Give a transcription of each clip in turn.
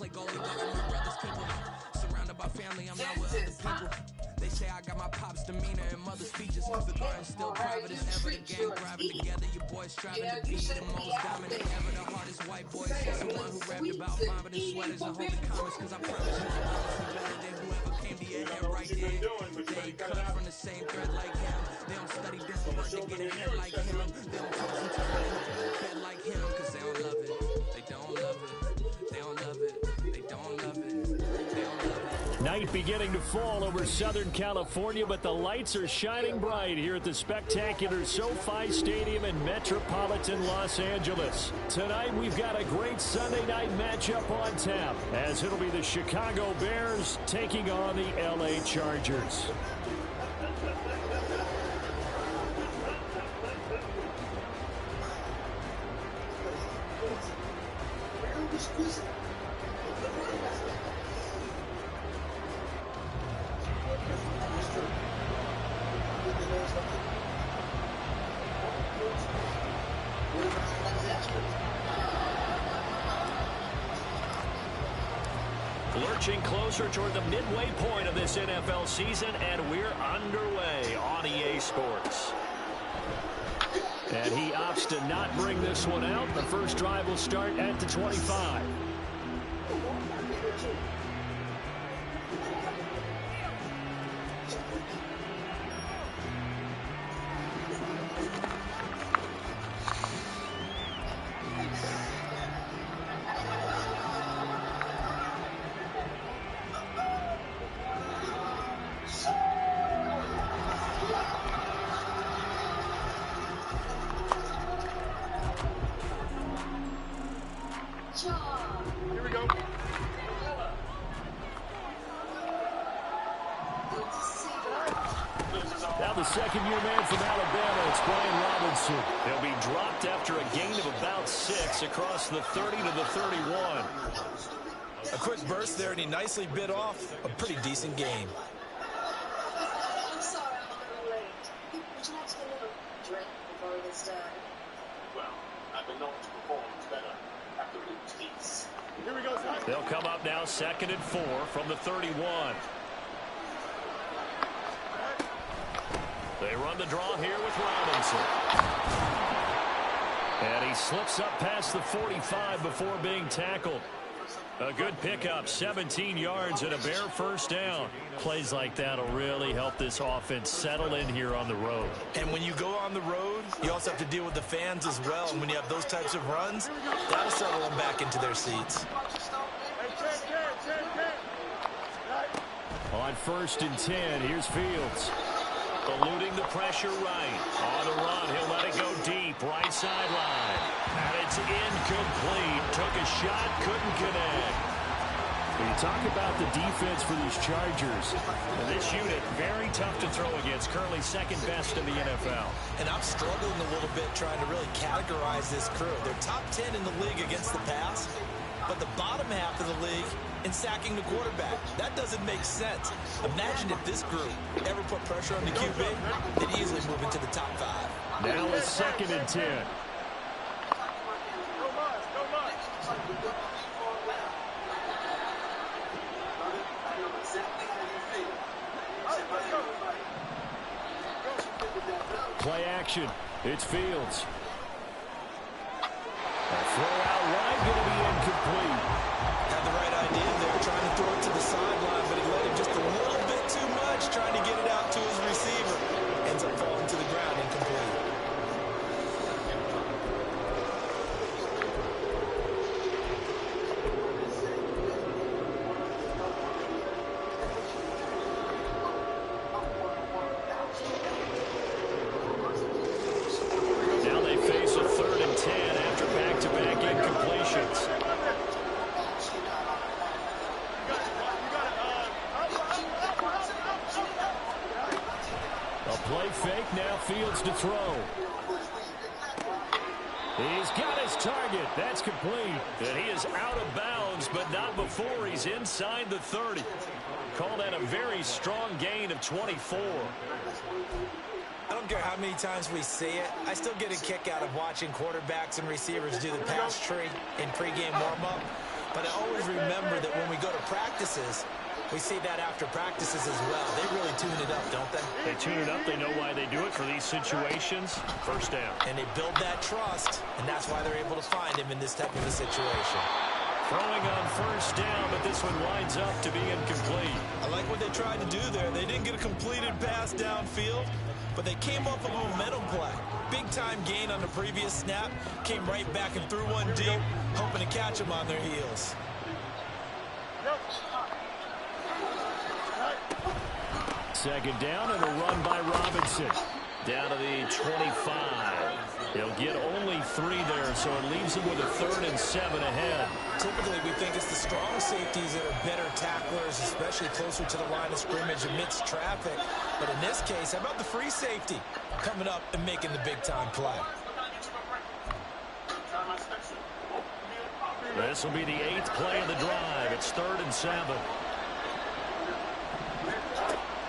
play goalie, though all my brothers keeper. Surrounded by family, I'm not with other people. They say I got my pop's demeanor and mother's features. The garden's still private as ever. The gang driving together. Your boys striving to be the most dominant ever. The hardest white boy since the one who rapped about vomiting sweaters and holding comments. Cause I promise you, I'm honestly better than whoever came to your head right there. They ain't cut from the same thread like him. They don't study different work to get ahead like him. They don't toss and turn and fed like him. Cause they don't love it. They don't love it. They don't love it. They don't love it. They don't love it. Night beginning to fall over Southern California, but the lights are shining bright here at the spectacular SoFi Stadium in metropolitan Los Angeles. Tonight, we've got a great Sunday night matchup on tap, as it'll be the Chicago Bears taking on the LA Chargers. Lurching closer toward the midway point of this NFL season, and we're underway on EA Sports. And he opts to not bring this one out. The first drive will start at the 25. Here we go. Now the second-year man from Alabama, it's Brian Robinson. He'll be dropped after a gain of about 6 across the 30 to the 31. A quick burst there, and he nicely bit off a pretty decent gain. I'm sorry I'm a little late. Would you like to get a little drink before we get started? Well, I've been known to perform better after routines. Here we go, Zach. They'll come up now, 2nd and 4 from the 31. They run the draw here with Robinson. And he slips up past the 45 before being tackled. A good pickup, 17 yards and a Bear first down. Plays like that will really help this offense settle in here on the road. And when you go on the road, you also have to deal with the fans as well. And when you have those types of runs, that'll settle them back into their seats. On 1st and 10, here's Fields. Eluding the pressure right. On the run, he'll let it go deep. Right sideline. And it's incomplete. Took a shot, couldn't connect. When you talk about the defense for these Chargers, and this unit, very tough to throw against. Currently 2nd best in the NFL. And I'm struggling a little bit trying to really categorize this crew. They're top 10 in the league against the pass, but the bottom half of the league in sacking the quarterback. That doesn't make sense. Imagine if this group ever put pressure on the QB, they'd easily move into the top 5. Now it's 2nd and 10. Play action. It's Fields. A throw out wide, going to be incomplete. Had the right idea there, trying to throw it to the sideline, but he let him just a little bit too much, trying to get it out to his receiver. Ends up falling to the ground, incomplete. Now they face a 3rd and 10 after back-to-back incompletions. A play fake, now Fields to throw. He's got his target. That's complete. And he is out of bounds, but not before he's inside the 30. Call that a very strong gain of 24. I don't care how many times we see it. I still get a kick out of watching quarterbacks and receivers do the pass tree in pregame warm-up. But I always remember that when we go to practices, we see that after practices as well. They really tune it up, don't they? They tune it up. They know why they do it for these situations. First down. And they build that trust, and that's why they're able to find him in this type of a situation. Throwing on first down, but this one winds up to be incomplete. I like what they tried to do there. They didn't get a completed pass downfield, but they came up with a momentum play. Big-time gain on the previous snap. Came right back and threw one deep, hoping to catch them on their heels. Second down and a run by Robinson. Down to the 25. He'll get only 3 there, so it leaves him with a 3rd and 7 ahead. Typically, we think it's the strong safeties that are better tacklers, especially closer to the line of scrimmage amidst traffic. But in this case, how about the free safety coming up and making the big-time play? This will be the 8th play of the drive. It's 3rd and 7.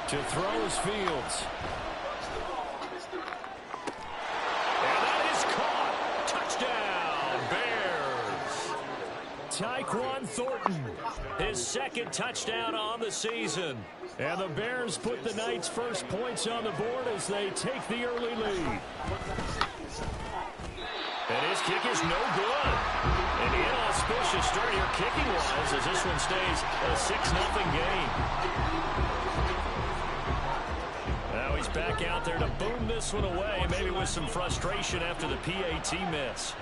To throw is Fields. And that is caught. Touchdown, Bears. Tyquan Thornton, his 2nd touchdown on the season. And the Bears put the Knights' first points on the board as they take the early lead. And his kick is no good. An inauspicious start here kicking-wise as this one stays a 6-0 game. Now he's back out there to boom this one away, maybe with some frustration after the PAT miss.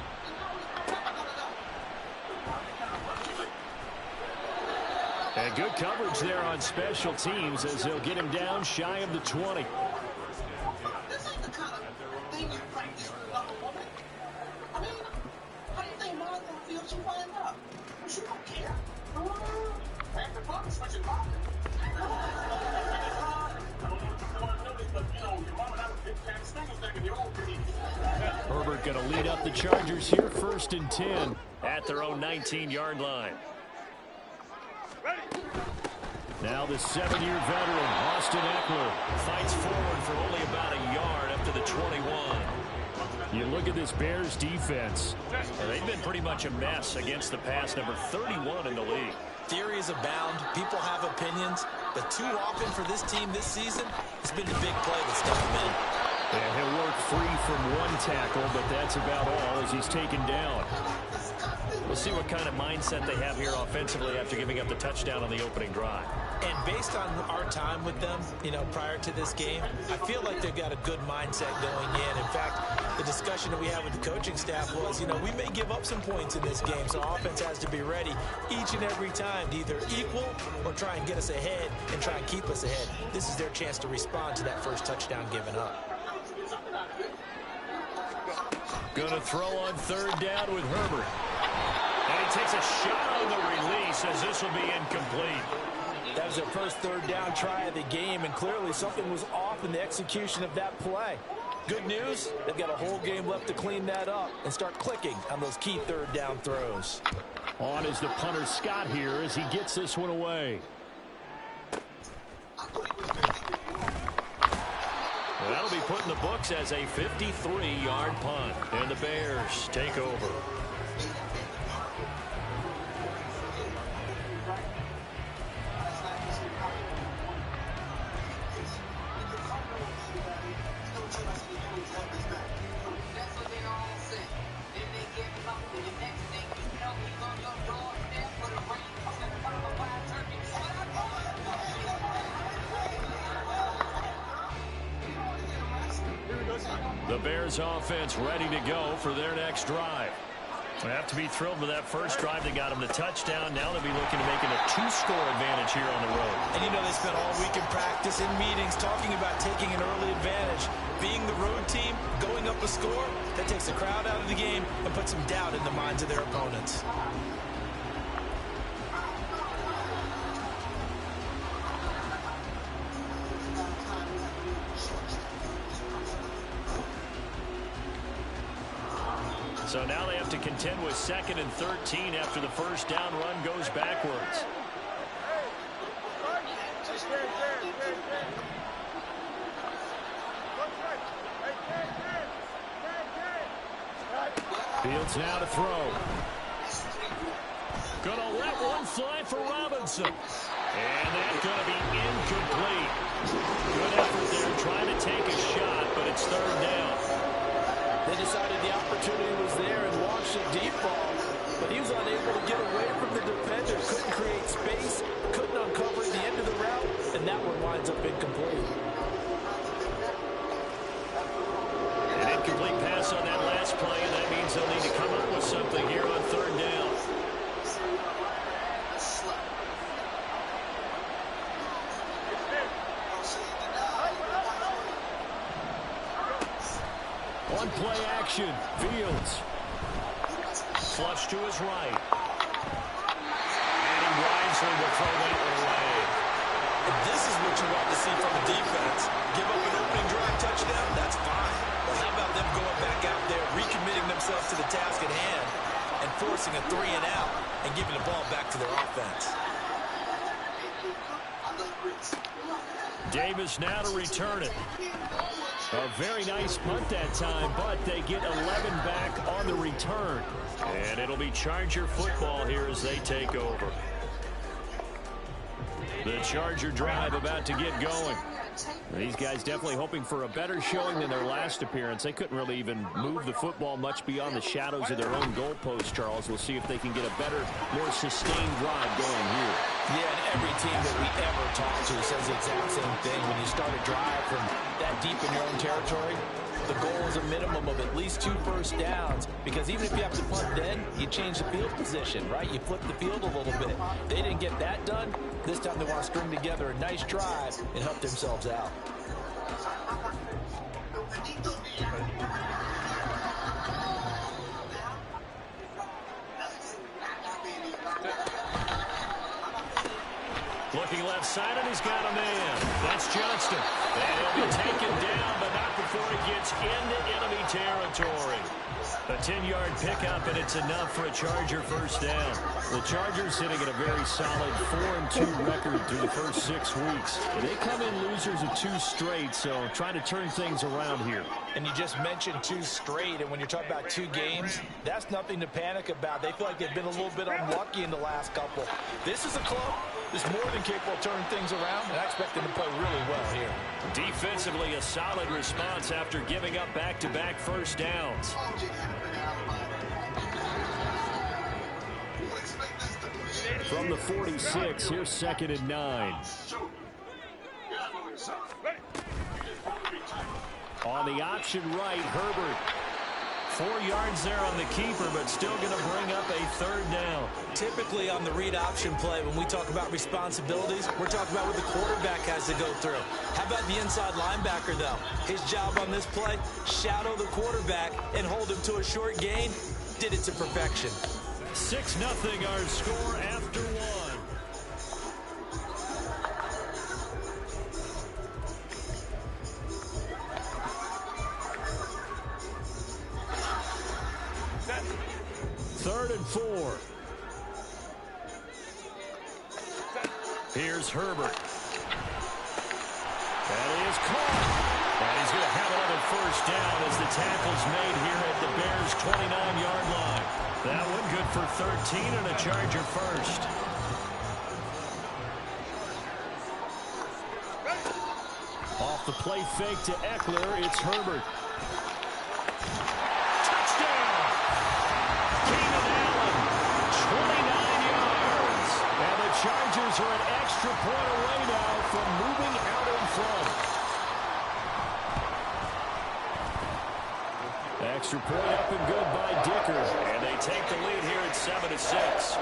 And good coverage there on special teams as they'll get him down shy of the 20. This ain't the kind of thing you practice with another woman. I mean, how do you think Mom's gonna feel if she finds out? She don't care. After Bobby switching Bobby. Herbert going to lead up the Chargers here, 1st and 10 at their own 19-yard line. Now the 7-year veteran, Austin Eckler, fights forward for only about a yard up to the 21. You look at this Bears defense. They've been pretty much a mess against the pass, number 31 in the league. Theories abound. People have opinions. But too often for this team this season, it's been the big play that's done them in. And he'll work free from one tackle, but that's about all as he's taken down. We'll see what kind of mindset they have here offensively after giving up the touchdown on the opening drive. And based on our time with them, prior to this game, I feel like they've got a good mindset going in. In fact, the discussion that we had with the coaching staff was, we may give up some points in this game, so offense has to be ready each and every time to either equal or try and get us ahead and try and keep us ahead. This is their chance to respond to that first touchdown given up. Going to throw on 3rd down with Herbert. And he takes a shot on the release as this will be incomplete. That was their first 3rd down try of the game, and clearly something was off in the execution of that play. Good news, they've got a whole game left to clean that up and start clicking on those key 3rd down throws. On is the punter Scott here as he gets this one away. That'll be put in the books as a 53-yard punt. And the Bears take over. The Bears offense ready to go for their next drive. They have to be thrilled with that first drive. They got them the touchdown. Now they'll be looking to make it a 2-score advantage here on the road. And they spent all week in practice, in meetings, talking about taking an early advantage. Being the road team, going up a score, that takes the crowd out of the game and puts some doubt in the minds of their opponents. So now they have to contend with 2nd and 13 after the first down run goes backwards. Fields now to throw. Gonna let one fly for Robinson. And that's going to be incomplete. Good effort there trying to take a shot, but it's third down. They decided the opportunity was there and launched a deep ball, but he was unable to get away from the defender, couldn't create space, couldn't uncover the end of the route, and that one winds up incomplete. An incomplete pass on that last play, and that means they'll need to come up with something here on third down. On play action, Fields. Flush to his right. And he wisely will throw that one away. And this is what you want to see from the defense. Give up an opening drive touchdown, that's fine. But how about them going back out there, recommitting themselves to the task at hand, and forcing a 3 and out, and giving the ball back to their offense. Davis now to return it. A very nice punt that time, but they get 11 back on the return. And it'll be Charger football here as they take over. The Charger drive about to get going. These guys definitely hoping for a better showing than their last appearance. They couldn't really even move the football much beyond the shadows of their own goalpost, Charles. We'll see if they can get a better, more sustained drive going here. Yeah, and every team that we ever talk to says the exact same thing. When you start a drive from that deep in your own territory, the goal is a minimum of at least 2 first downs, because even if you have to punt then, you change the field position, right? You flip the field a little bit. They didn't get that done. This time they want to string together a nice drive and help themselves out. Looking left side, and he's got a man. That's Johnston. And he'll be taken down, but not before he gets into enemy territory. A 10-yard pickup, and it's enough for a Charger first down. The Chargers sitting at a very solid 4-2 record through the first 6 weeks. They come in losers of 2 straight, so trying to turn things around here. And you just mentioned 2 straight, and when you're talking about 2 games, that's nothing to panic about. They feel like they've been a little bit unlucky in the last couple. This is a club that's more than capable of turning things around, and I expect them to play really well here. Defensively, a solid response after giving up back-to-back first downs. From the 46, here's 2nd and 9. On the option right, Herbert. 4 yards there on the keeper, but still going to bring up a third down. Typically on the read option play, when we talk about responsibilities, we're talking about what the quarterback has to go through. How about the inside linebacker, though? His job on this play, shadow the quarterback and hold him to a short gain. Did it to perfection. 6-0 our score after 1. Third and 4. Here's Herbert. That is caught. And he's going to have another first down as the tackle's made here at the Bears' 29-yard line. That one good for 13 and a Charger first. Off the play fake to Eckler, it's Herbert. Touchdown! Keenan Allen, 29 yards. And the Chargers are an extra point away now from moving out in front. Extra point up and good by Dicker. And they take the lead here at 7-6.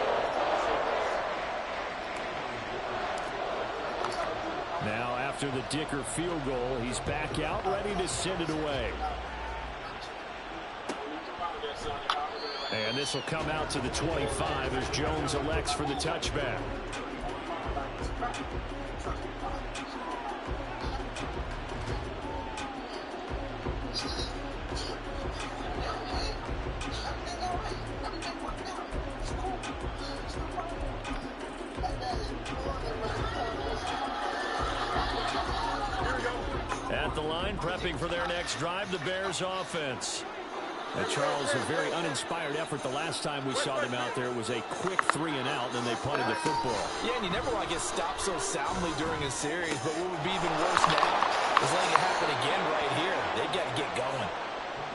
Now after the Dicker field goal, he's back out ready to send it away. And this will come out to the 25 as Jones elects for the touchback. At the line, prepping for their next drive, the Bears offense. And Charles, a very uninspired effort the last time we saw them out there. It was a quick 3 and out. and they punted the football. Yeah, and you never want to get stopped so soundly during a series, but what would be even worse now is letting it happen again right here. They've got to get going.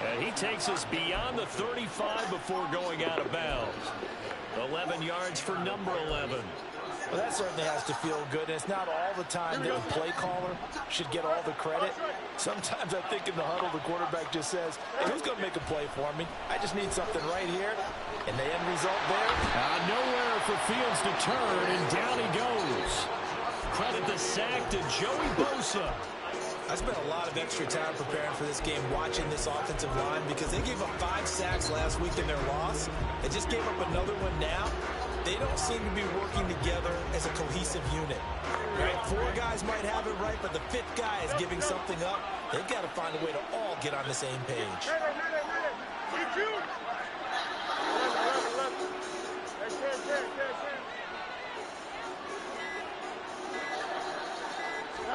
And he takes us beyond the 35 before going out of bounds. 11 yards for number 11. Well, that certainly has to feel good. And it's not all the time that the play caller should get all the credit. Sometimes I think in the huddle, the quarterback just says, hey, who's going to make a play for me? I just need something right here. And the end result there? Nowhere for Fields to turn, and down he goes. Credit the sack to Joey Bosa. I spent a lot of extra time preparing for this game, watching this offensive line, because they gave up 5 sacks last week in their loss. They just gave up another one now. They don't seem to be working together as a cohesive unit. Right? 4 guys might have it right, but the 5th guy is giving something up. They've got to find a way to all get on the same page.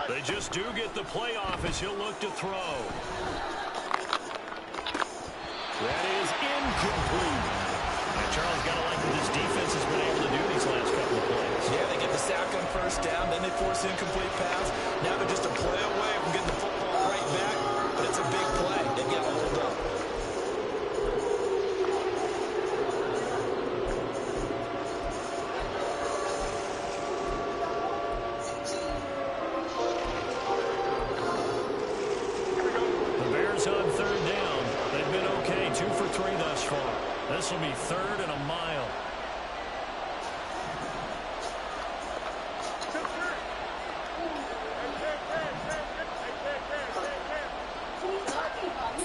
They just do get the playoff as he'll look to throw. That is incomplete. And Charles, got to like what this defense has been able to do these last couple of plays. Yeah, they get the sack on first down, then they force incomplete pass. Now they're just a play away from getting the football right back, but it's a big play. They've got to hold up. On third down. They've been okay, 2 for 3 thus far. This will be 3rd and a mile.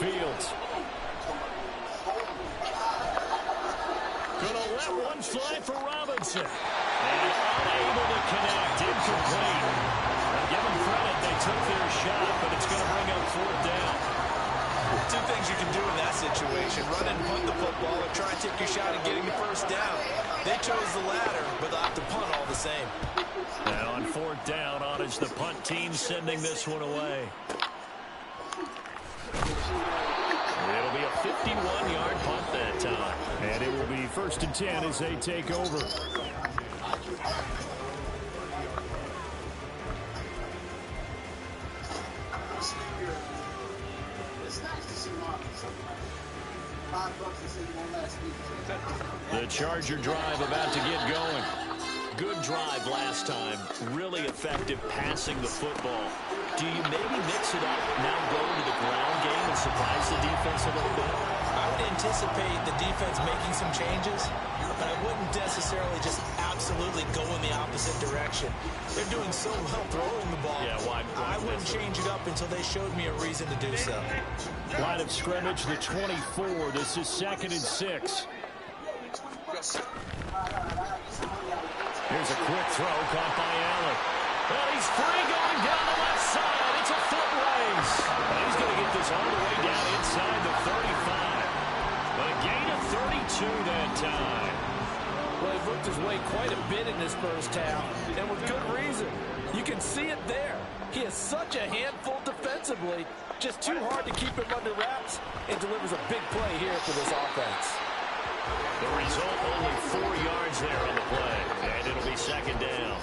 Fields. Gonna let one fly for Robinson. And unable to connect. Incomplete. Now give them credit. They took their shot, but it's going to bring up 4th down. 2 things you can do in that situation: run and punt the football, or try and take your shot at getting the first down. They chose the latter, but they'll have to punt all the same. And on 4th down, on is the punt team sending this one away. It'll be a 51-yard punt that time. And it will be 1st and 10 as they take over. The Charger drive about to get going. Good drive last time. Really effective passing the football. Do you maybe mix it up, now go to the ground game and surprise the defense a little bit? I would anticipate the defense making some changes, but I wouldn't necessarily just absolutely go in the opposite direction. They're doing so well throwing the ball. Yeah, why I wouldn't change it up until they showed me a reason to do so. Line of scrimmage, the 24. This is 2nd and 6. Here's a quick throw caught by Allen. Well, he's free going down the left side. It's a foot race. And he's going to get this all the way down inside the 35. But a gain of 32 that time. Well, he worked his way quite a bit in this first half, and with good reason. You can see it there. He is such a handful defensively. Just too hard to keep him under wraps, and delivers a big play here for this offense. The result, only 4 yards there on the play, and it'll be 2nd down.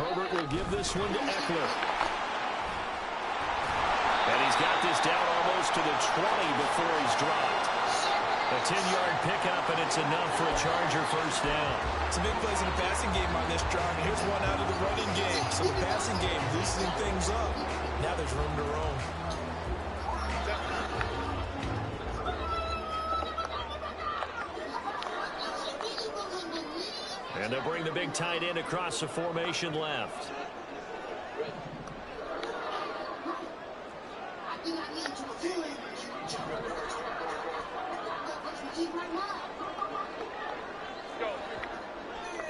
Herbert will give this one to Eckler. And he's got this down almost to the 20 before he's dropped. A 10-yard pickup, and it's enough for a Charger first down. Some big plays in the passing game on this drive. And here's one out of the running game. So the passing game loosening things up. Now there's room to roam. And they'll bring the big tight end across the formation left.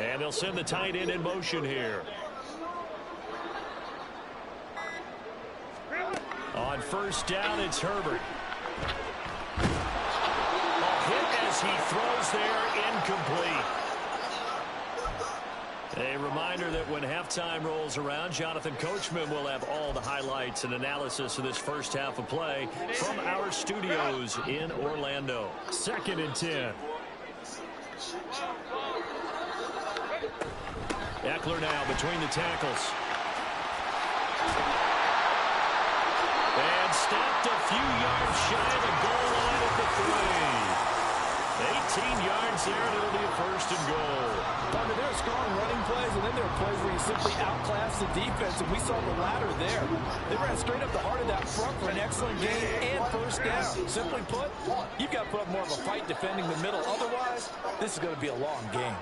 And they'll send the tight end in motion here. On first down, it's Herbert. A hit as he throws there, incomplete. A reminder that when halftime rolls around, Jonathan Coachman will have all the highlights and analysis of this first half of play from our studios in Orlando. 2nd and 10. Eckler now between the tackles. And stopped a few yards shy of the goal line at the 3. 18 yards there, and it'll be a 1st and goal. I mean, there are strong running plays, and then there are plays where you simply outclass the defense, and we saw the latter there. They ran straight up the heart of that front for an excellent game and 1st down. Simply put, you've got to put up more of a fight defending the middle. Otherwise, this is going to be a long game.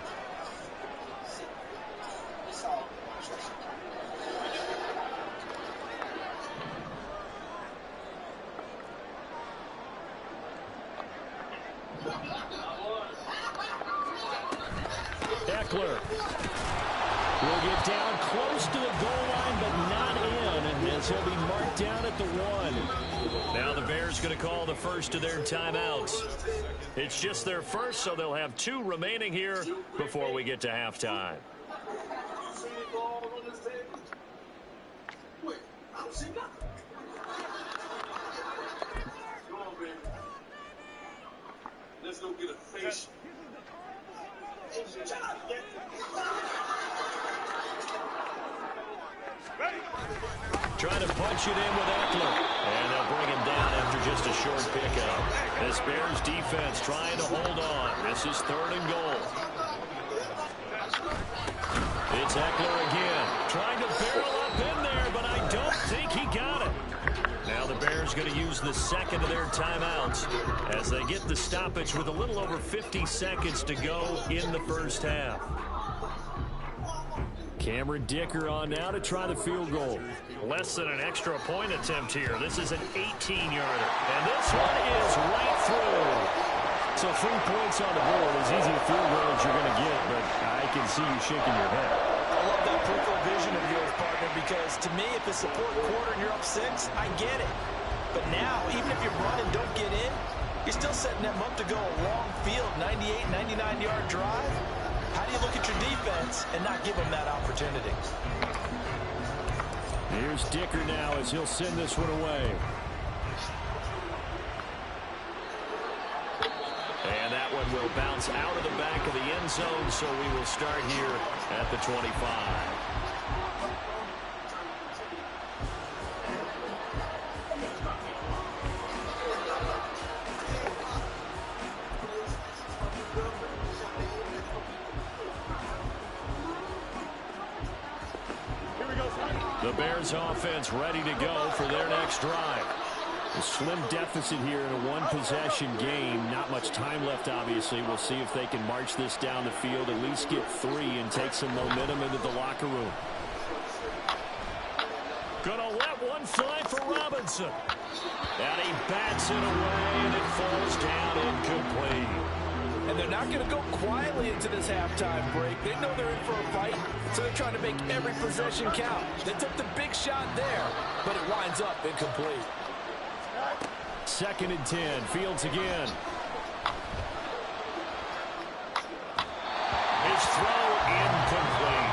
Eckler will get down close to the goal line, but not in, and as he'll be marked down at the 1. Now the Bears going to call the first of their timeouts. It's just their first, so they'll have 2 remaining here before we get to halftime. Wait, I don't see nothing. Come on, baby. Let's go get a face. Trying to punch it in with Eckler. And they'll bring him down after just a short pickup. This Bears defense trying to hold on. This is 3rd and goal. It's Eckler again. Trying to barrel up in there, but I don't think he got it. Now the Bears going to use the 2nd of their timeouts as they get the stoppage with a little over 50 seconds to go in the first half. Cameron Dicker on now to try the field goal. Less than an extra point attempt here. This is an 18-yarder. And this one is right through. So 3 points on the board, as easy a field goal as you're going to get, but I can see you shaking your head. I love that peripheral vision of yours, partner, because to me, if it's the 4th quarter and you're up 6, I get it. But now, even if you run and don't get in, you're still setting them up to go a long field, 98, 99-yard drive. How do you look at your defense and not give them that opportunity? Here's Dicker now as he'll send this one away. And that one will bounce out of the back of the end zone, so we will start here at the 25. The Bears offense ready to go for their next drive. A slim deficit here in a 1-possession game. Not much time left, obviously. We'll see if they can march this down the field, at least get 3 and take some momentum into the locker room. Gonna let one fly for Robinson. And he bats it away, and it falls down incomplete. And they're not going to go quietly into this halftime break. They know they're in for a fight, so they're trying to make every possession count. They took the big shot there, but it winds up incomplete. 2nd and 10. Fields again. His throw incomplete.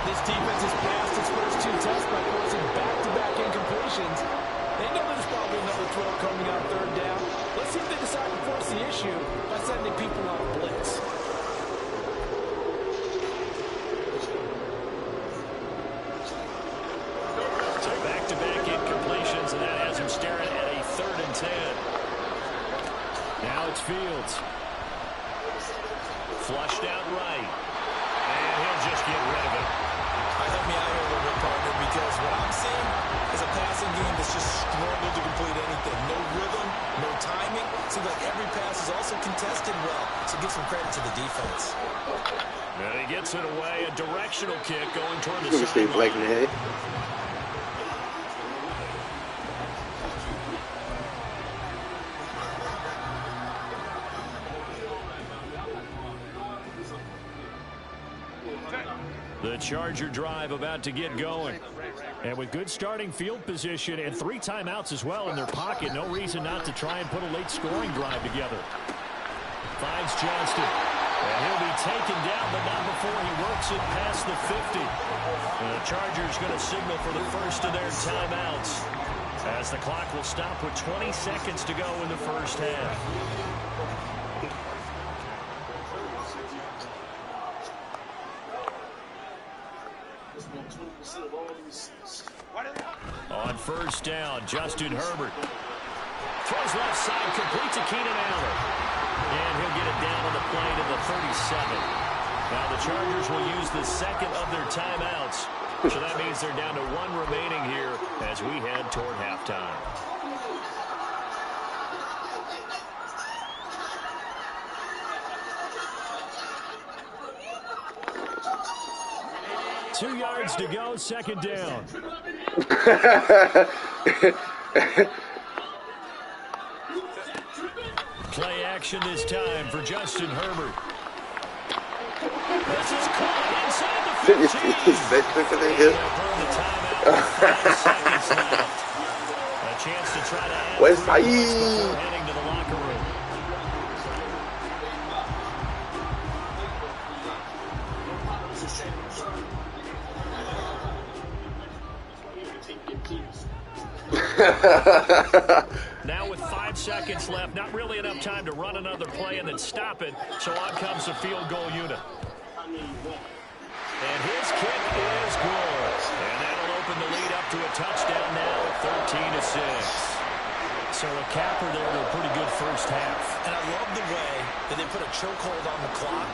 This defense has passed its first 2 tests by forcing back-to-back incompletions. They know there's probably another throw coming on 3rd down. Let's see if they decide to force the issue by sending people on a blitz. So back-to-back incompletions, and that has him staring at a 3rd and 10. Now it's Fields. Flushed out right. And he'll just get rid of it. Help me out here a little bit, partner, because what I'm seeing is a passing game that's just struggled to complete anything. No rhythm, no timing. Seems like every pass is also contested well, so give some credit to the defense. And he gets it away. A directional kick going toward the sideline. The Charger drive about to get going. And with good starting field position and 3 timeouts as well in their pocket, no reason not to try and put a late scoring drive together. Finds Johnston. And he'll be taken down, but not before he works it past the 50. And the Chargers going to signal for the first of their timeouts, as the clock will stop with 20 seconds to go in the first half. On first down, Justin Herbert throws left side, complete to Keenan Allen. And he'll get it down on the play to the 37. Now the Chargers will use the second of their timeouts. So that means they're down to one remaining here as we head toward halftime. Two yards to go, second down. Play action this time for Justin Herbert. This is caught inside the 15. A chance to try to add before heading to the locker room. Now with 5 seconds left, not really enough time to run another play and then stop it, so on comes the field goal unit. And his kick is good. And that'll open the lead up to a touchdown now, 13-6. So a capper there with a pretty good first half. And I love the way that they put a chokehold on the clock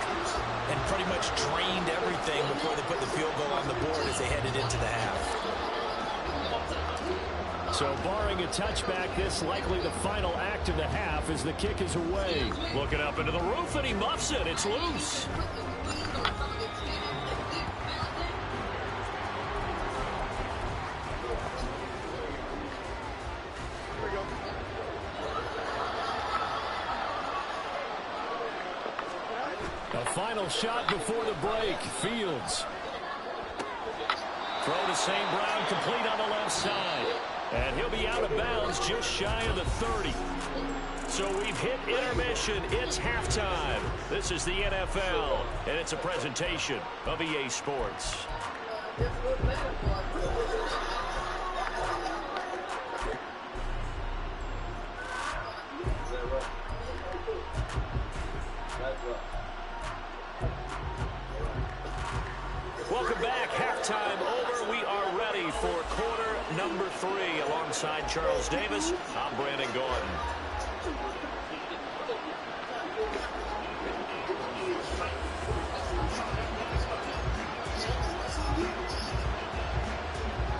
and pretty much drained everything before they put the field goal on the board as they headed into the half. So barring a touchback, this likely the final act of the half as the kick is away. Looking up into the roof, and he muffs it. It's loose. A final shot before the break. Fields. Throw to St. Brown, complete on the left side. And he'll be out of bounds just shy of the 30. So we've hit intermission. It's halftime. This is the NFL, and it's a presentation of EA Sports. Welcome back. Halftime over. We are ready for quarter number 3. Alongside Charles Davis, I'm Brandon Gordon.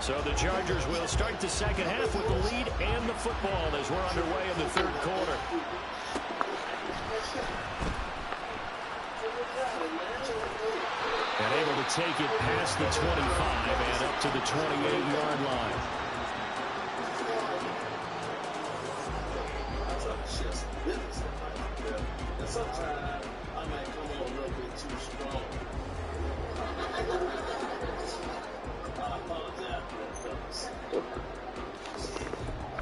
So the Chargers will start the second half with the lead and the football as we're underway in the third quarter. And able to take it past the 25 and up to the 28-yard line. Sometimes I might come on a little bit too strong. I apologize for that, fellas.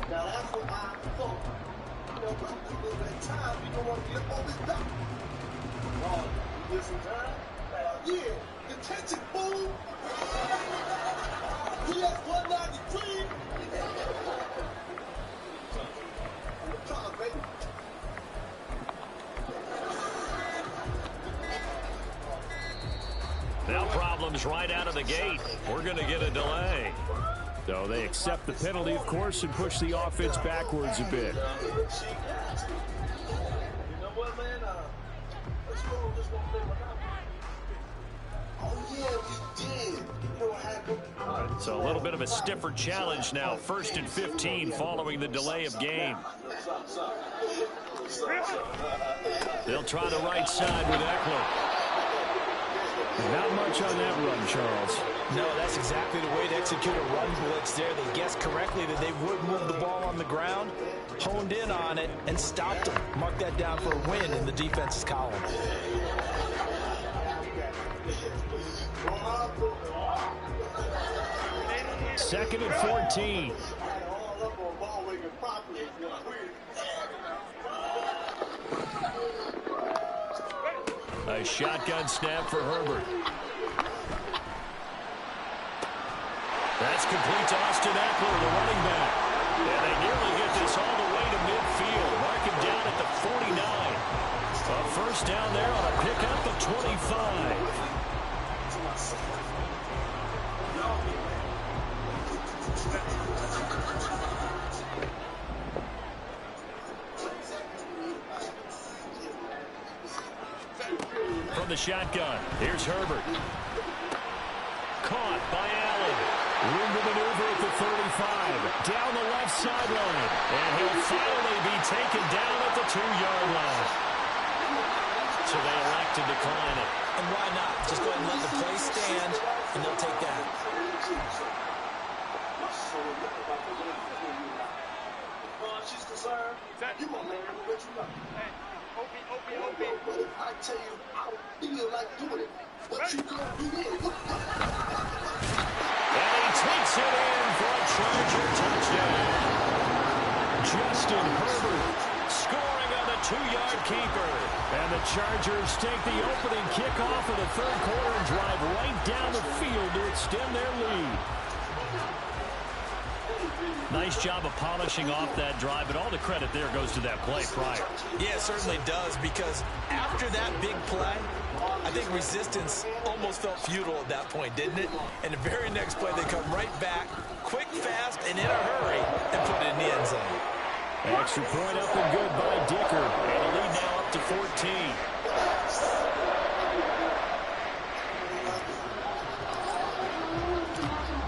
Now that's what I thought. You know, when people at times, we don't want to get up on this dock. Oh, you get some time? Yeah, detention, boom. PS 193. Come on, baby. Now problems right out of the gate. We're going to get a delay. So they accept the penalty, of course, and push the offense backwards a bit. You know what, man? Let's go. Just gonna play without me. Oh, yeah, we did. You know what happened? So a little bit of a stiffer challenge now. 1st and 15 following the delay of game. They'll try the right side with Eckler. Not much on that run, Charles. No, that's exactly the way to execute a run blitz there. They guessed correctly that they would move the ball on the ground, honed in on it, and stopped them. Mark that down for a win in the defense's column. Second and 14. A shotgun snap for Herbert. That's complete to Austin Eckler, the running back. And they nearly get this all the way to midfield. Mark him down at the 49. A first down there on a pickup of 25. From the shotgun, here's Herbert. Caught by Allen. Room to maneuver at the 35. Down the left sideline. And he'll finally be taken down at the 2-yard line. So they elect to decline it. And why not? Just go ahead and let the play stand, and they'll take that. She's concerned. You want to let you know. I tell you, I don't feel like doing it, but you go do it. And he takes it in for a Charger touchdown. Justin Herbert scoring on the 2-yard keeper. And the Chargers take the opening kickoff of the third quarter and drive right down the field to extend their lead. Nice job of polishing off that drive, but all the credit there goes to that play prior. Yeah, it certainly does, because after that big play, I think resistance almost felt futile at that point, didn't it? And the very next play, they come right back, quick, fast, and in a hurry, and put it in the end zone. Extra point up and good by Dicker, and the lead now up to 14.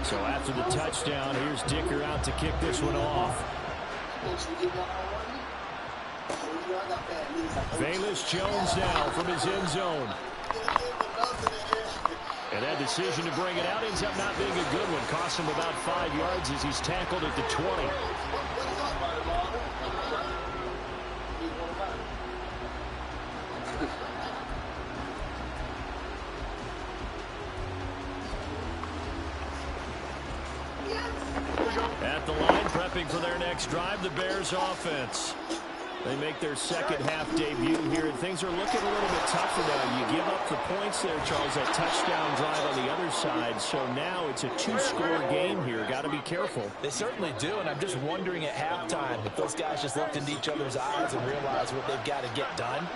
So after the touchdown, here's Dicker out to kick this one off. Velus Jones now from his end zone. And that decision to bring it out ends up not being a good one. Costs him about 5 yards as he's tackled at the 20. At the line, prepping for their next drive, the Bears offense. They make their second half debut here, and things are looking a little bit tougher now. You give up the points there, Charles, that touchdown drive on the other side. So now it's a 2-score game here. Got to be careful. They certainly do, and I'm just wondering at halftime if those guys just looked into each other's eyes and realized what they've got to get done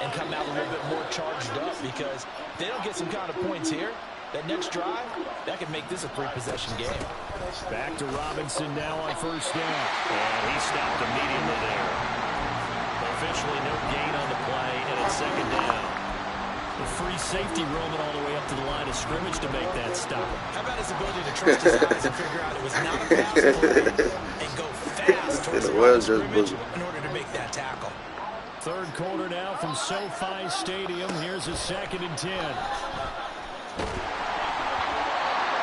and come out a little bit more charged up, because if they don't get some kind of points here, that next drive, that could make this a 3-possession game. Back to Robinson now on first down. And he stopped immediately there. Officially no gain on the play, and it's second down. The free safety roaming all the way up to the line of scrimmage to make that stop. How about his ability to trust his eyes and figure out it was not a pass play and go fast towards the line of scrimmage in order to make that tackle. Third quarter now from SoFi Stadium. Here's a 2nd and 10.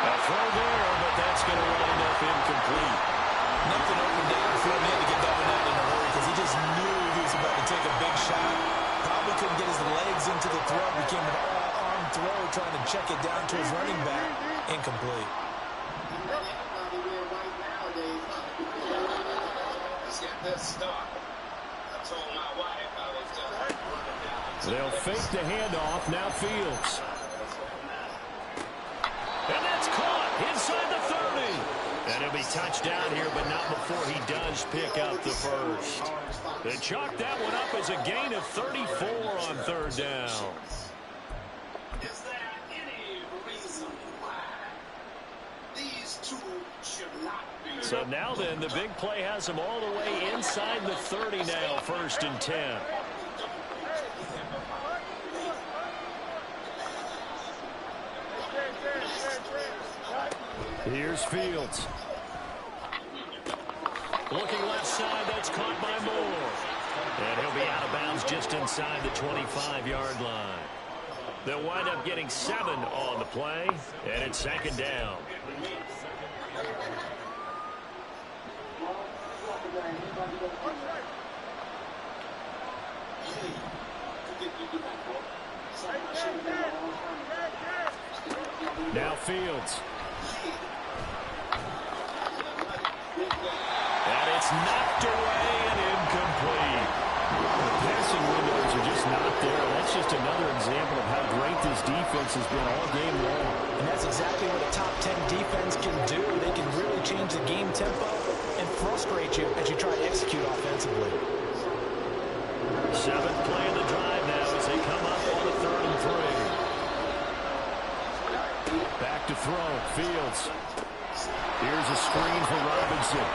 A throw there, but that's going to wind up incomplete. Nothing open downfield. He had to get that one out in a hurry because he just knew he was about to take a big shot. Probably couldn't get his legs into the throw. Became an all-arm throw, trying to check it down to his running back. Incomplete. They'll fake the handoff. Now Fields. And that's caught inside the 30. And he'll be touched down here, but not before he does pick up the first. They chalk that one up as a gain of 34 on third down. Is there any reason why these two should not be? So now then, the big play has them all the way inside the 30 now, 1st and 10. Here's Fields. Looking left side, that's caught by Moore. And he'll be out of bounds just inside the 25-yard line. They'll wind up getting 7 on the play, and it's 2nd down. Now Fields. And it's knocked away and incomplete. The passing windows are just not there. That's just another example of how great this defense has been all game long. And that's exactly what a top 10 defense can do. They can really change the game tempo and frustrate you as you try to execute offensively. 7th play of the drive now as they come up on the 3rd and 3. Back to throw. Fields. Here's a screen for Robinson.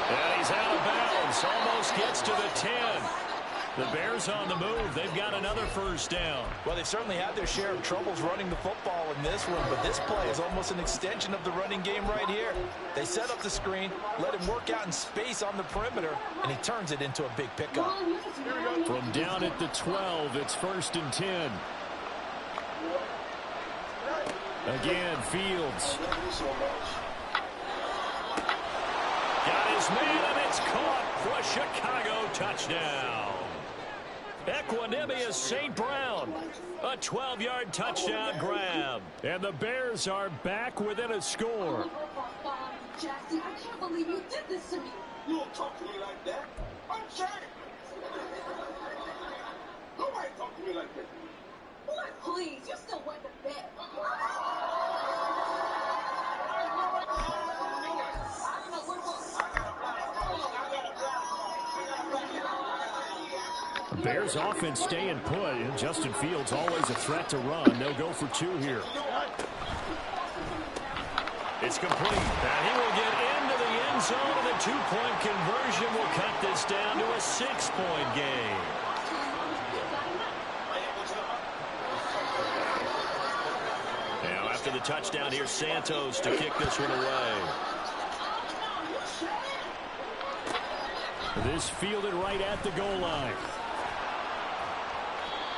And he's out of bounds. Almost gets to the 10. The Bears on the move. They've got another first down. Well, they've certainly had their share of troubles running the football in this one, but this play is almost an extension of the running game right here. They set up the screen, let him work out in space on the perimeter, and he turns it into a big pickup. From down at the 12, it's 1st and 10. Again, Fields. Got his man, and it's caught for a Chicago touchdown. Equanimous St. Brown. A 12-yard touchdown grab. And the Bears are back within a score. Jackson, I can't believe you did this to me. You don't talk to me like that. I'm trying. Nobody talk to me like that. Boy, please, you still wet the bed. Bears offense staying put, and Justin Fields always a threat to run. They'll go for 2 here. It's complete. And he will get into the end zone, and the 2-point conversion will cut this down to a 6-point game. Now after the touchdown, here's Santos to kick this one away. This fielded right at the goal line.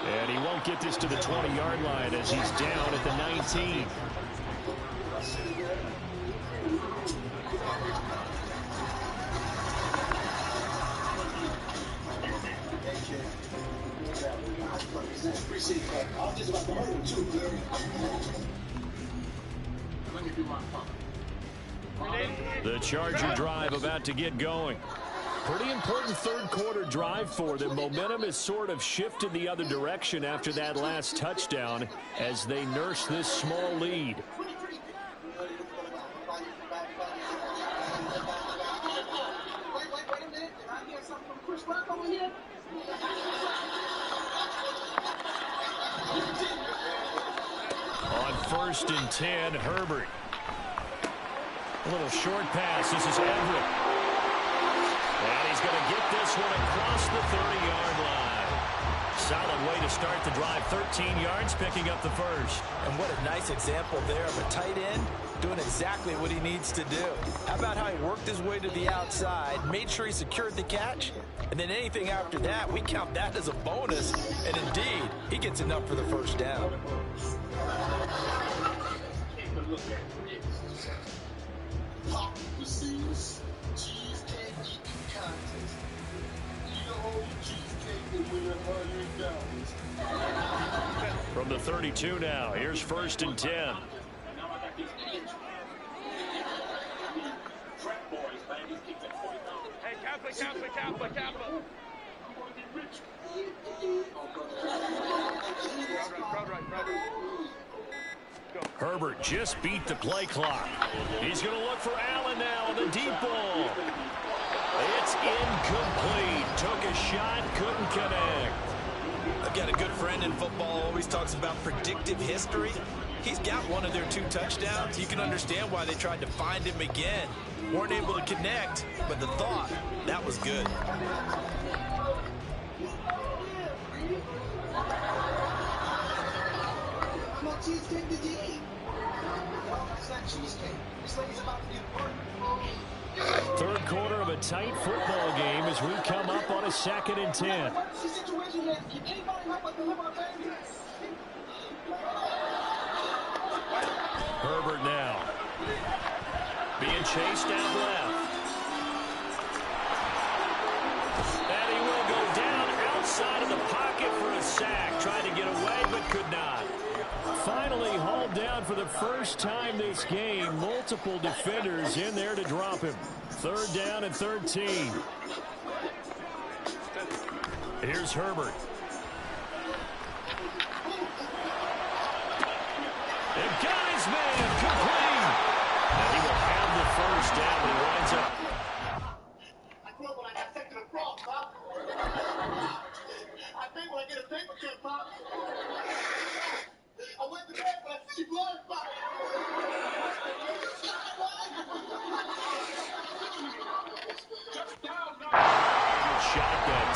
And he won't get this to the 20-yard line as he's down at the 19. The Charger drive about to get going. Pretty important 3rd quarter drive for them. Momentum has sort of shifted the other direction after that last touchdown as they nurse this small lead. On 1st and 10, Herbert. A little short pass. This is Everett. And he's going to get this one across the 30-yard line. Solid way to start the drive. 13 yards, picking up the first. And what a nice example there of a tight end doing exactly what he needs to do. How about how he worked his way to the outside, made sure he secured the catch, and then anything after that, we count that as a bonus. And indeed, he gets enough for the first down. Pop receives cheesecake eating contest. Eat a whole cheesecake and win $100. From the 32 now, here's 1st and 10. Hey, Catholic. Herbert just beat the play clock. He's going to look for Allen now on the deep ball. It's incomplete. Took a shot, couldn't connect. I've got a good friend in football, always talks about predictive history. He's got one of their 2 touchdowns. You can understand why they tried to find him again. Weren't able to connect, but the thought, that was good. How much cheesecake did you eat? Well, it's not cheesecake. This thing's about to get burnt. 3rd quarter of a tight football game as we come up on a 2nd and 10. What's the situation here? Can anybody help us deliver a baby? Herbert now. Being chased out left. And he will go down outside of the pocket for a sack. Tried to get away, but could not. Finally hauled down for the first time this game. Multiple defenders in there to drop him. 3rd down and 13. Here's Herbert.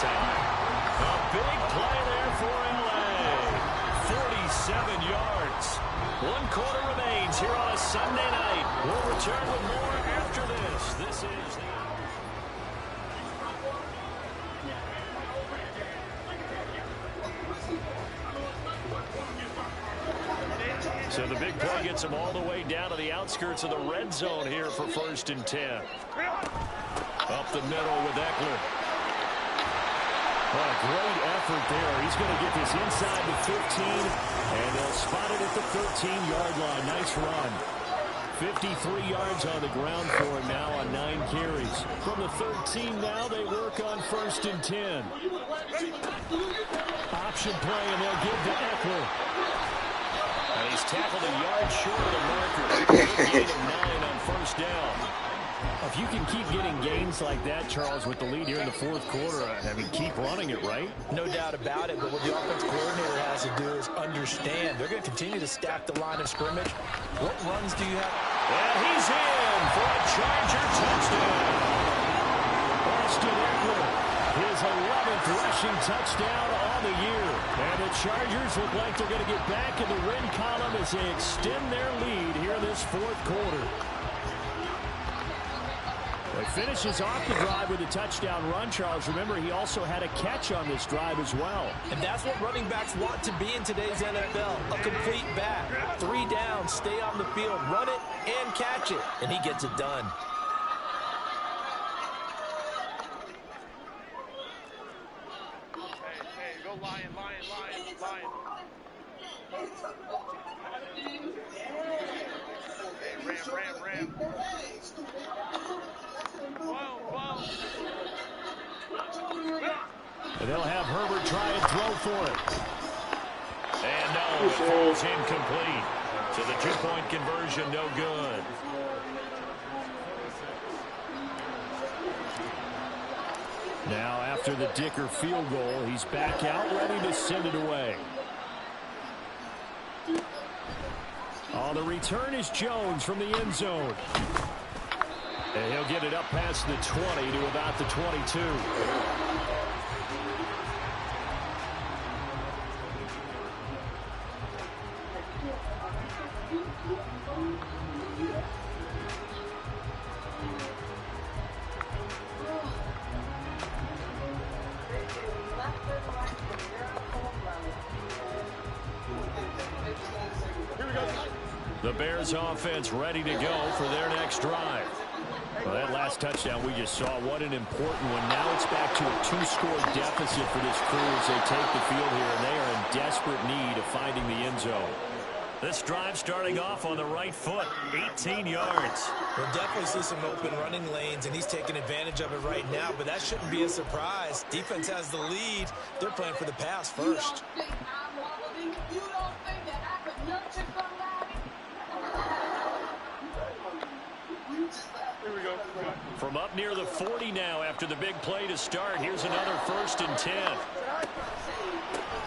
time. A big play there for L.A. 47 yards. 1 quarter remains here on a Sunday night. We'll return with more after this. This is the... So the big play gets him all the way down to the outskirts of the red zone here for 1st and 10. Up the middle with Eckler. What a great effort there. He's going to get this inside the 15, and they'll spot it at the 13-yard line. Nice run. 53 yards on the ground for him now on 9 carries. From the 13 now, they work on 1st and 10. Option play, and they'll give to Eckler. And he's tackled a yard short of the marker. Gain of 9 on 1st down. If you can keep getting gains like that, Charles, with the lead here in the 4th quarter, I mean, keep running it, right? No doubt about it, but what the offense coordinator has to do is understand. They're going to continue to stack the line of scrimmage. What runs do you have? And he's in for a Charger touchdown. Austin Eckler, his 11th rushing touchdown on the year. And the Chargers look like they're going to get back in the win column as they extend their lead here in this 4th quarter. He finishes off the drive with a touchdown run, Charles. Remember, he also had a catch on this drive as well. And that's what running backs want to be in today's NFL. A complete back. 3 downs, stay on the field, run it, and catch it. And he gets it done. Hey, go lion. Hey, ram. And they'll have Herbert try and throw for it. And no, it falls incomplete. So the 2-point conversion, no good. Now after the Dicker field goal, he's back out ready to send it away. Oh, the return is Jones from the end zone. And he'll get it up past the 20 to about the 22. The Bears offense ready to go for their next drive. Well, that last touchdown we just saw, what an important one. Now it's back to a 2-score deficit for this crew as they take the field here, and they are in desperate need of finding the end zone. This drive starting off on the right foot, 18 yards. We'll definitely see some open running lanes, and he's taking advantage of it right now, but that shouldn't be a surprise. Defense has the lead. They're playing for the pass first. You don't think that I could nurture somebody? Here we go. From up near the 40 now after the big play to start, here's another 1st and 10.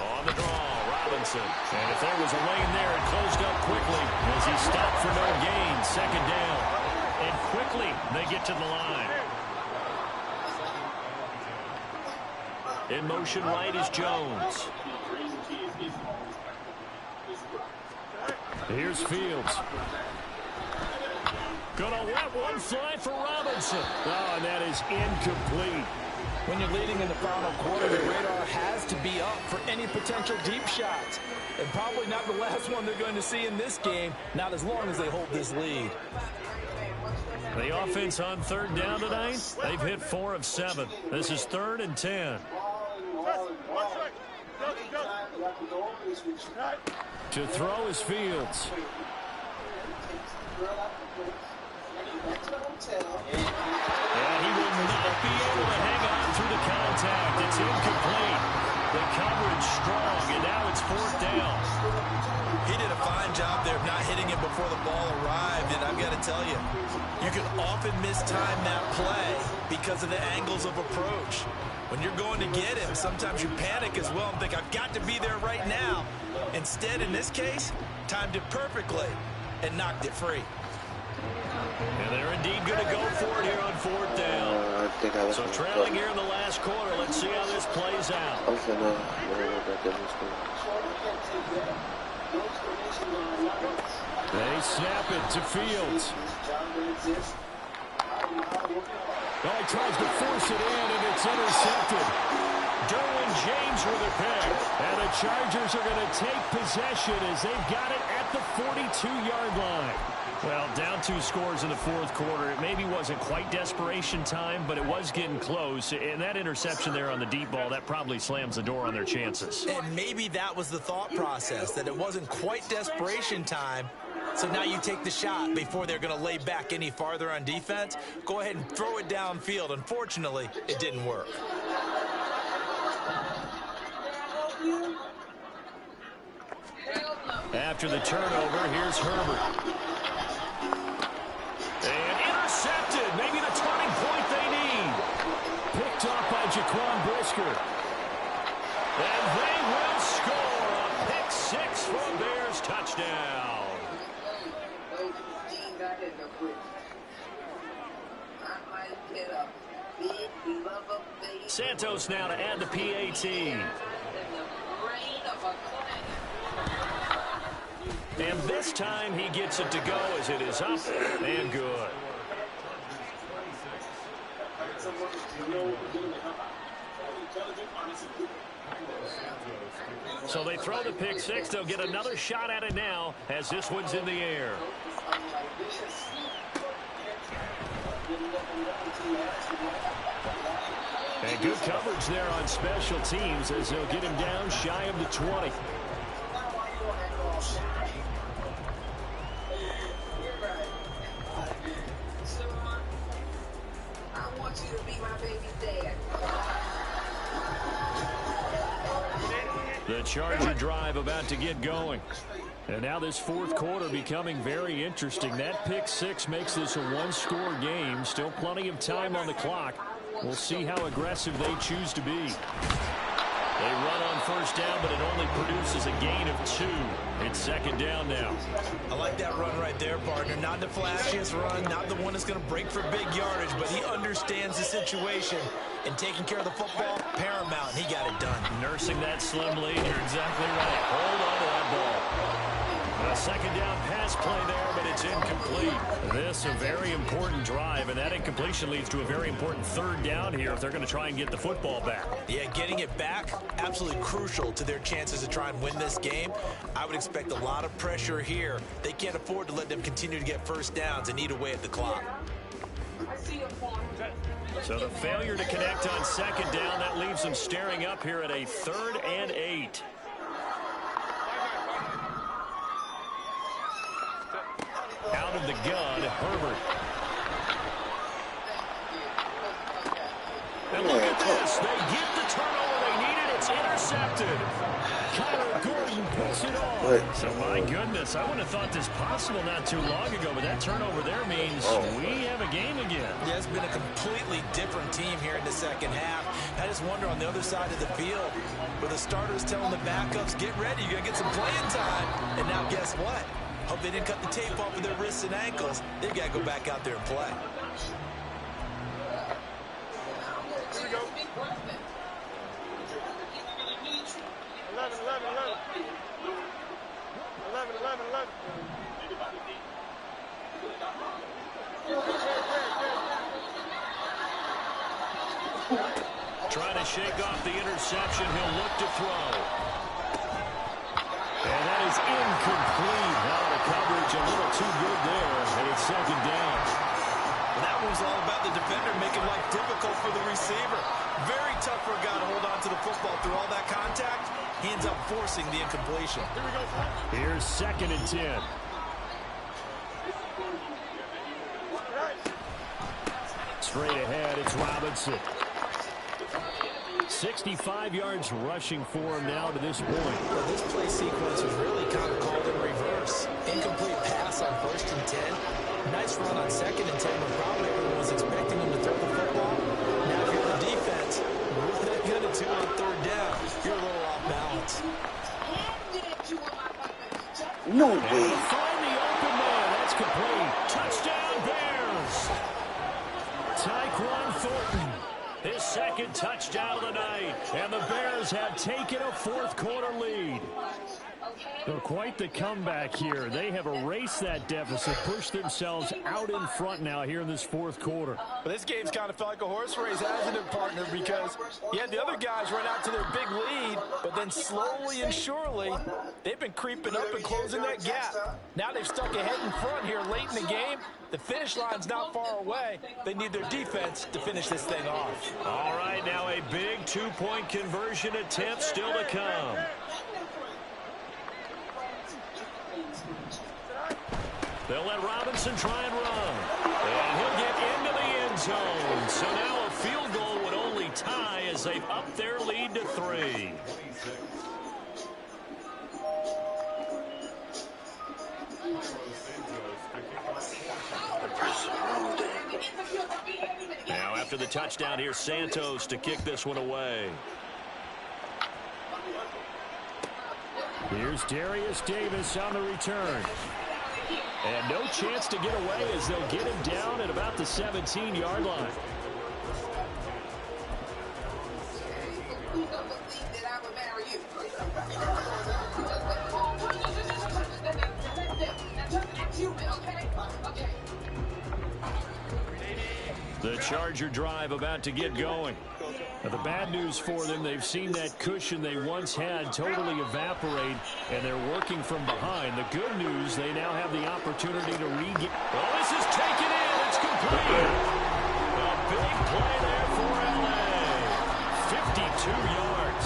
On the draw, Robinson. And if there was a lane there, it closed up quickly as he stopped for no gain. 2nd down. And quickly they get to the line. In motion right is Jones. Here's Fields. Gonna let one fly for Robinson. Oh, and that is incomplete. When you're leading in the final quarter, the radar has to be up for any potential deep shots. And probably not the last one they're going to see in this game, not as long as they hold this lead. The offense on 3rd down tonight, they've hit 4 of 7. This is 3rd and 10. To throw is Fields. And he will not be able to hang on through the contact. It's incomplete. The coverage strong, and now it's 4th down. He did a fine job there of not hitting it before the ball arrived, and I've got to tell you, you can often mistime that play because of the angles of approach. When you're going to get him, sometimes you panic as well and think, I've got to be there right now. Instead, in this case, timed it perfectly and knocked it free. And they're indeed going to go for it here on 4th down. So trailing here in the last quarter. Let's see how this plays out. They snap it to Fields. Oh, he tries to force it in, and it's intercepted. Derwin James with a pick. And the Chargers are going to take possession as they've got it at the 42-yard line. Well, down 2 scores in the fourth quarter. It maybe wasn't quite desperation time, but it was getting close. And that interception there on the deep ball, that probably slams the door on their chances. And maybe that was the thought process, that it wasn't quite desperation time. So now you take the shot before they're going to lay back any farther on defense. Go ahead and throw it downfield. Unfortunately, it didn't work. After the turnover, here's Herbert. And intercepted. Maybe the turning point they need. Picked off by Jaquan Brisker. And they will score a pick 6 for a Bears touchdown. Santos now to add the PAT. And this time he gets it to go as it is up and good. So they throw the pick 6. They'll get another shot at it now as this one's in the air. And good coverage there on special teams as they'll get him down shy of the 20. I want you to be my baby's dad. The Charger drive about to get going. And now this fourth quarter becoming very interesting. That pick 6 makes this a 1-score game. Still plenty of time on the clock. We'll see how aggressive they choose to be. They run on first down, but it only produces a gain of 2. It's second down now. I like that run right there, partner. Not the flashiest run, not the one that's going to break for big yardage, but he understands the situation. And taking care of the football, paramount. He got it done. Nursing that slim lead. You're exactly right. Hold on to that ball. A second down pass play there, but it's incomplete. This a very important drive, and that incompletion leads to a very important third down here if they're going to try and get the football back. Yeah, getting it back, absolutely crucial to their chances to try and win this game. I would expect a lot of pressure here. They can't afford to let them continue to get first downs and eat away at the clock. So the failure to connect on second down, that leaves them staring up here at a 3rd and 8. Out of the gun, Herbert. And look at this. They get the turnover they needed. It's intercepted. Kyler Gordon picks it off. So, my goodness, I wouldn't have thought this possible not too long ago, but that turnover there means we have a game again. Yeah, it's been a completely different team here in the second half. I just wonder on the other side of the field, where the starters telling the backups, get ready, you're going to get some playing time. And now guess what? Hope they didn't cut the tape off of their wrists and ankles. They've got to go back out there and play. Here we go. 11, 11, 11. 11, 11, 11. Trying to shake off the interception. He'll look to throw. And that is incomplete. Now the coverage a little too good there, and it's second down. Well, that was all about the defender making life difficult for the receiver. Very tough for a guy to hold on to the football through all that contact. He ends up forcing the incompletion. Here we go. Here's 2nd and 10. Straight ahead, it's Robinson. 65 yards rushing for him now to this point. Well, this play sequence was really kind of called in reverse. Incomplete pass on 1st and 10. Nice run on 2nd and 10 when probably everyone was expecting him to throw the football. Now if you're the defense, what are they going to do on 3rd down? You're a little off balance. No way. Find the open man. That's complete. Touchdown Bears. Tyquan Tyquan Thornton, his second touchdown of the night. And the Bears have taken a fourth-quarter lead. Well, quite the comeback here. They have erased that deficit, pushed themselves out in front now here in this fourth quarter. But this game's kind of felt like a horse race, hasn't it, partner? Because, yeah, the other guys run out to their big lead, but then slowly and surely, they've been creeping up and closing that gap. Now they've stuck ahead in front here late in the game. The finish line's not far away. They need their defense to finish this thing off. All right, now a big two-point conversion attempt still to come. They'll let Robinson try and run. And he'll get into the end zone. So now a field goal would only tie as they've upped their lead to 3. Now after the touchdown, here's Santos to kick this one away. Here's Darius Davis on the return. And no chance to get away as they'll get him down at about the 17-yard line. The Charger drive about to get going. Now, the bad news for them, they've seen that cushion they once had totally evaporate, and they're working from behind. The good news, they now have the opportunity to regain. Oh, this is taken in. It's complete. A big play there for L.A. 52 yards.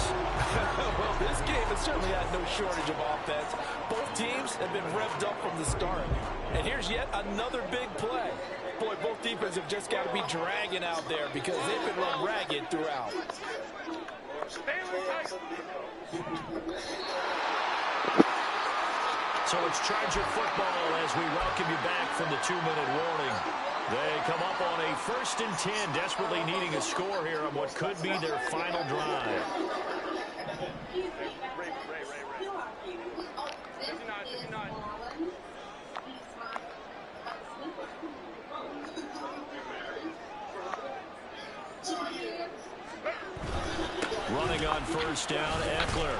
Well, this game has certainly had no shortage of offense. Both teams have been revved up from the start. And here's yet another big play. Boy, both defenses have just got to be dragging out there because they've been run ragged throughout. So it's Charger football as we welcome you back from the 2-minute warning. They come up on a 1st and 10, desperately needing a score here on what could be their final drive. Running on 1st down, Eckler.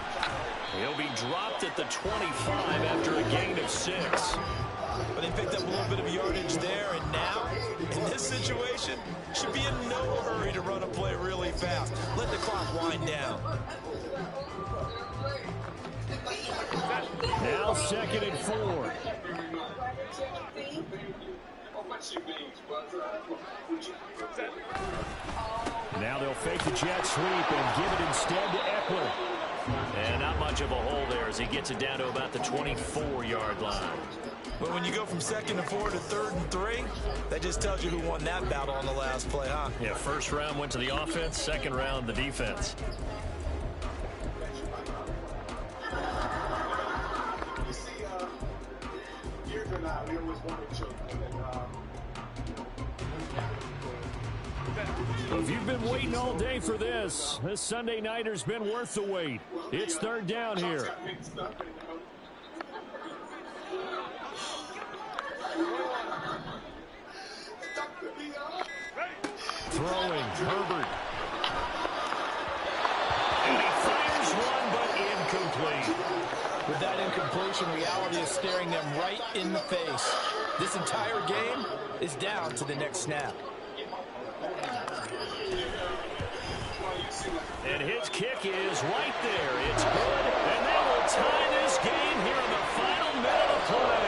He'll be dropped at the 25 after a gain of 6. But they picked up a little bit of yardage there, and now, in this situation, should be in no hurry to run a play really fast. Let the clock wind down. Now 2nd and 4. Now they'll fake the jet sweep and give it instead to Eckler. And not much of a hole there as he gets it down to about the 24-yard line. But when you go from 2nd and 4 to 3rd and 3, that just tells you who won that battle on the last play, huh? Yeah, 1st round went to the offense, 2nd round the defense. You see, years ago now, we always wanted to. If you've been waiting all day for this Sunday nighter's been worth the wait. It's 3rd down here. Throwing, Herbert. And he fires one, but incomplete. With that incompletion, reality is staring them right in the face. This entire game is down to the next snap. And his kick is right there. It's good, and that will tie this game here in the final minute of play.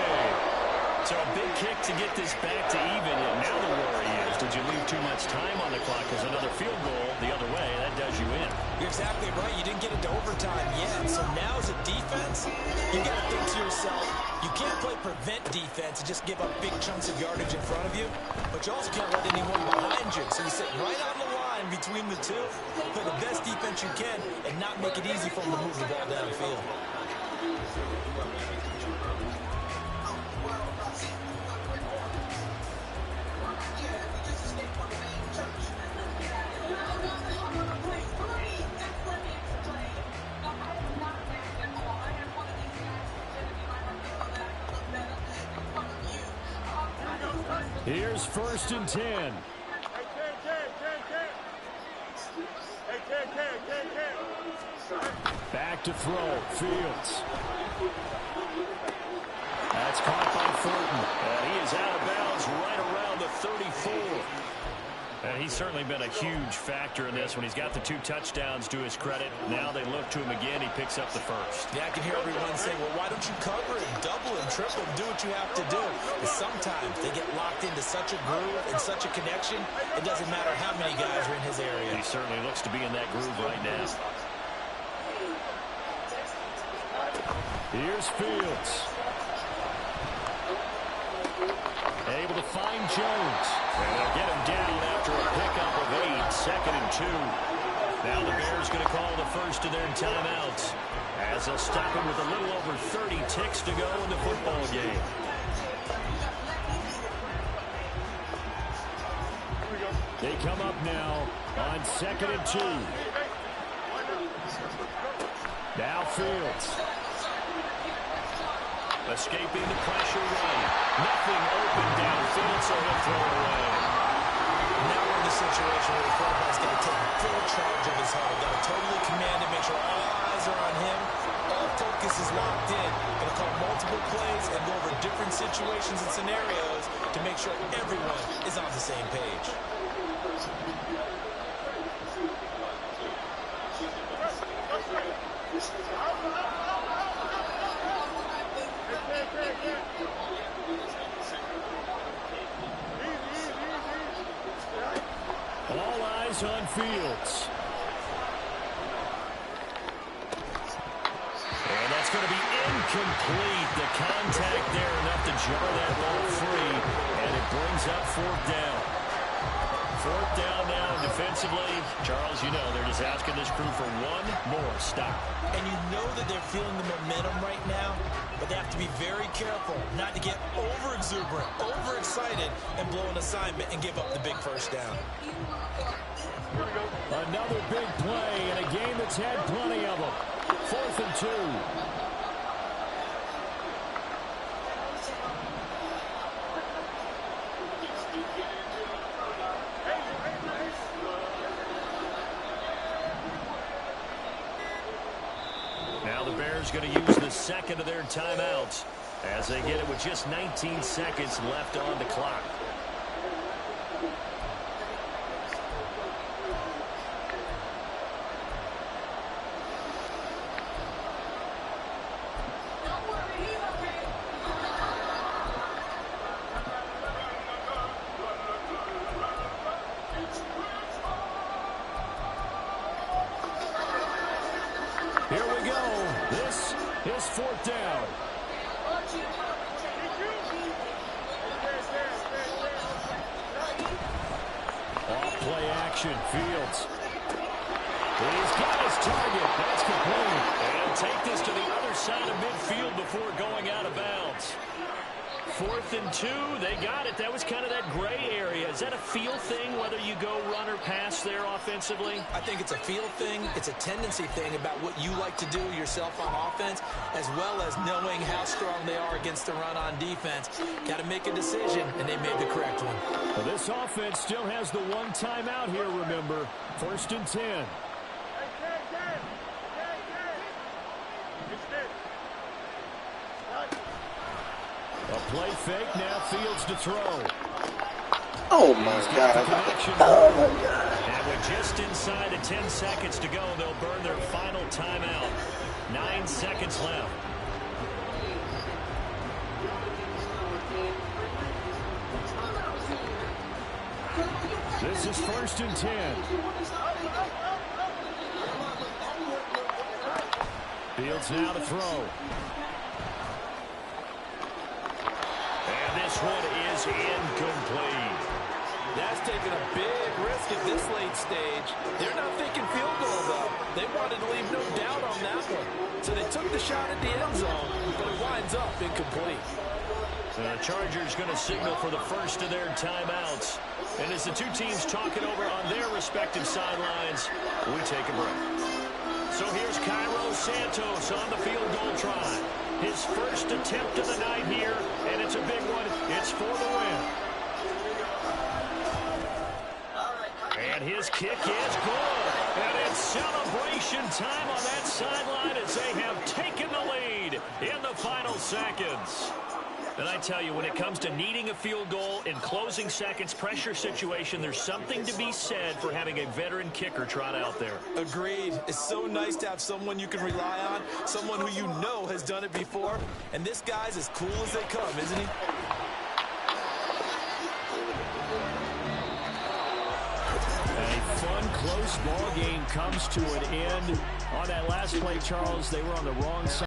So a big kick to get this back to even. And now the worry is, did you leave too much time on the clock? Because another field goal the other way, that does you in. You're exactly right. You didn't get into overtime yet. So now as a defense, you got to think to yourself, you can't play prevent defense and just give up big chunks of yardage in front of you. But you also can't let anyone behind you. So you sit right on the line between the two, play the best defense you can, and not make it easy for them to move the ball downfield. Here's 1st and 10. Back to throw. Fields. That's caught by Thornton. He is out of bounds right around the 34. And he's certainly been a huge factor in this when he's got the 2 touchdowns to his credit. Now they look to him again. He picks up the first. Yeah, I can hear everyone saying, well, why don't you cover it, double and triple, and do what you have to do? But sometimes they get locked into such a groove and such a connection, it doesn't matter how many guys are in his area. He certainly looks to be in that groove right now. Here's Fields. Able to find Jones. And they'll get him down after a pickup of 8. 2nd and 2. Now the Bears going to call the first of their timeouts as they'll stop him with a little over 30 ticks to go in the football game. They come up now on 2nd and 2. Now Fields. Escaping the pressure right. Nothing open downfield, so he'll throw it away. Now we're in the situation where the quarterback's got to take full charge of his huddle. Got to totally command it, make sure all eyes are on him. All focus is locked in. Going to call multiple plays and go over different situations and scenarios to make sure everyone is on the same page. All eyes on Fields. And that's going to be incomplete. The contact there enough to jar that ball free. And it brings up 4th down. 4th down now defensively. Charles, you know, they're just asking this crew for one more stop. And you know that they're feeling the momentum right now, but they have to be very careful not to get over-exuberant, over-excited, and blow an assignment and give up the big first down. Another big play in a game that's had plenty of them. 4th and 2. Now the Bears going to use the 2nd of their timeouts as they get it with just 19 seconds left on the clock. Here we go. This is 4th down. Off play action. Fields. He's got his target. That's complete. And take this to the other side of midfield before going out of bounds. 4th and 2. They got it. That was kind of that gray area. Is that a feel thing, whether you go run or pass there offensively? I think it's a feel thing. It's a tendency thing about what you like to do yourself on offense, as well as knowing how strong they are against the run on defense. Got to make a decision, and they made the correct one. Well, this offense still has the 1 timeout here, remember. 1st and 10. A play fake, now Fields to throw. Oh, my God. Oh, my God. And with just inside of 10 seconds to go, they'll burn their final timeout. 9 seconds left. This is 1st and 10. Fields now to throw. And this one is incomplete. That's taking a big risk at this late stage. They're not thinking field goal, though. They wanted to leave no doubt on that one. So they took the shot at the end zone, but it winds up incomplete. The Chargers going to signal for the first of their timeouts. And as the two teams talking over on their respective sidelines, we take a break. So here's Cairo Santos on the field goal try. His first attempt of the night here, and it's a big one. It's for the win. And his kick is good. celebration time on that sideline as they have taken the lead in the final seconds. And I tell you, when it comes to needing a field goal in closing seconds, pressure situation, there's something to be said for having a veteran kicker trot out there. Agreed. It's so nice to have someone you can rely on, someone who you know has done it before. And this guy's as cool as they come, isn't he? A fun, close ball game comes to an end. On that last play, Charles, they were on the wrong side.